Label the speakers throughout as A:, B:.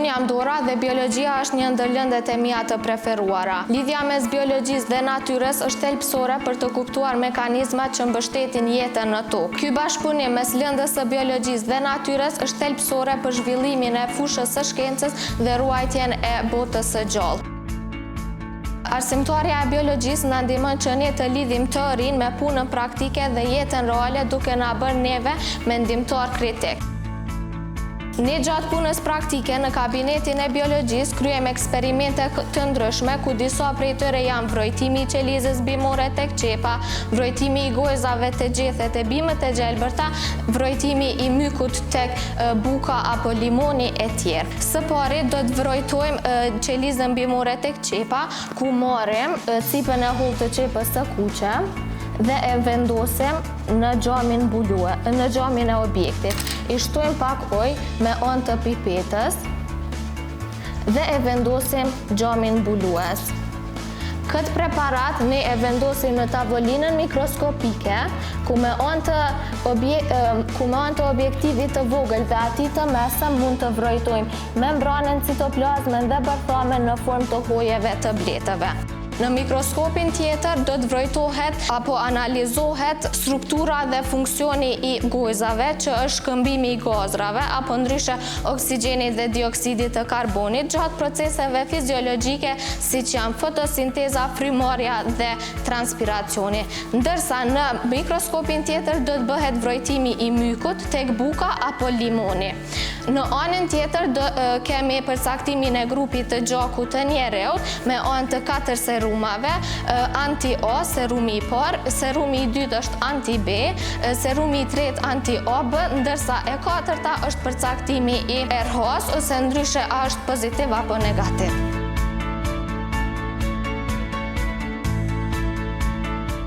A: Unë jam Dora dhe biologjia është një ndër lëndet e mia të preferuara. Lidhja mes biologjisë dhe natyrës është thelbësore për të kuptuar mekanizmat që mbështetin jetën në tokë. Ky bashkëpunim mes lëndës së biologjisë dhe natyrës është thelbësore për zhvillimin e fushës së shkencës dhe ruajtjen e botës së gjallë. Arsimtarja e biologjisë na ndihmon që ne të lidhim teorinë me punën praktike dhe jetën reale duke na bërë neve mendimtar kritik. Ne gjatë punës praktike në kabinetin e biologjisë kryejmë eksperimente të ndryshme ku disa prej tyre janë vrojtimi i qelizës bimore tek qepa, vrojtimi i gojzave të gjethet e bimët e gjelbërta, vrojtimi i mykut tek buka apo limoni e tjerë. Së pari do të vrojtojmë qelizën bimore tek qepa ku marrim cipën e hollë të qepës së kuqe dhe e vendosim në gjamin në gjamin e objektit. I shtojmë pak ujë me anë të pipetës dhe e vendosim gjamin mbulues. Këtë preparat ne e vendosim në tavolinën mikroskopike ku me anë të objektivit të vogël dhe atij të mesëm mund të vrojtojmë membranën, citoplazmën dhe bërthamen në formë të hojeve të bletëve. Në mikroskopin tjetër do të vrojtohet apo analizohet struktura dhe funksioni i gojzave që është shkëmbimi i gazrave apo ndryshe oksigjenit dhe dioksidit të karbonit gjatë proceseve fiziologjike siç janë fotosinteza, frymarrja dhe transpiracioni. Ndërsa në mikroskopin tjetër do të bëhet vrojtimi i mykut tek buka apo limoni. Në anën tjetër kemi përcaktimin e grupit të gjakut të njereut me anë të 4 serumave, anti-A, serumi i parë, serumi i dytë është anti-B, serumi i tretë anti-AB, ndërsa e katërta është përcaktimi i RH ose ndryshe a është pozitiv apo negativ.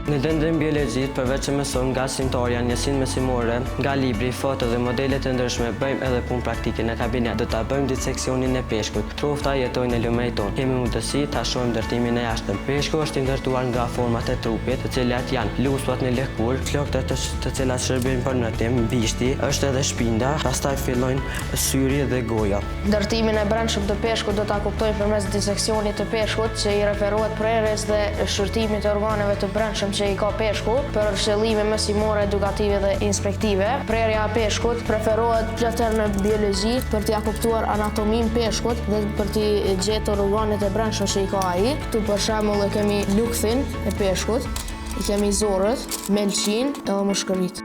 B: Në lëndën biologjisë, përveç që mësojmë nga arsimtarja njësinë mësimore, nga libri, foto dhe modelet të ndryshme, bëjmë edhe punë praktike në kabinet. Do ta bëjmë diseksionin e peshkut. Trofta jetojnë në lumenjtë tonë. Kemi mundësi ta shohim ndërtimin e jashtëm. Peshku është i ndërtuar nga format e trupit, të cilat janë luspat në lëkurë, flokët të cilat shërbejnë për ndërtim, bishti, është edhe shpinda, pastaj fillojnë syri dhe goja.
C: Ndërtimin e brendshëm të peshkut do ta kuptojmë përmes diseksionit të peshkut, që i referohet prerjes dhe shërtimit të organeve të brendshëm që i ka peshku për qëllime mësimore, edukative dhe inspektive. Prerja e peshkut preferohet plotër në biologji për t'ia kuptuar anatominë peshkut dhe për t'i gjetur organet e brendshme që i ka ai. Këtu për shembull kemi lukthin e peshkut, kemi zorët, melçin edhe mushkërit.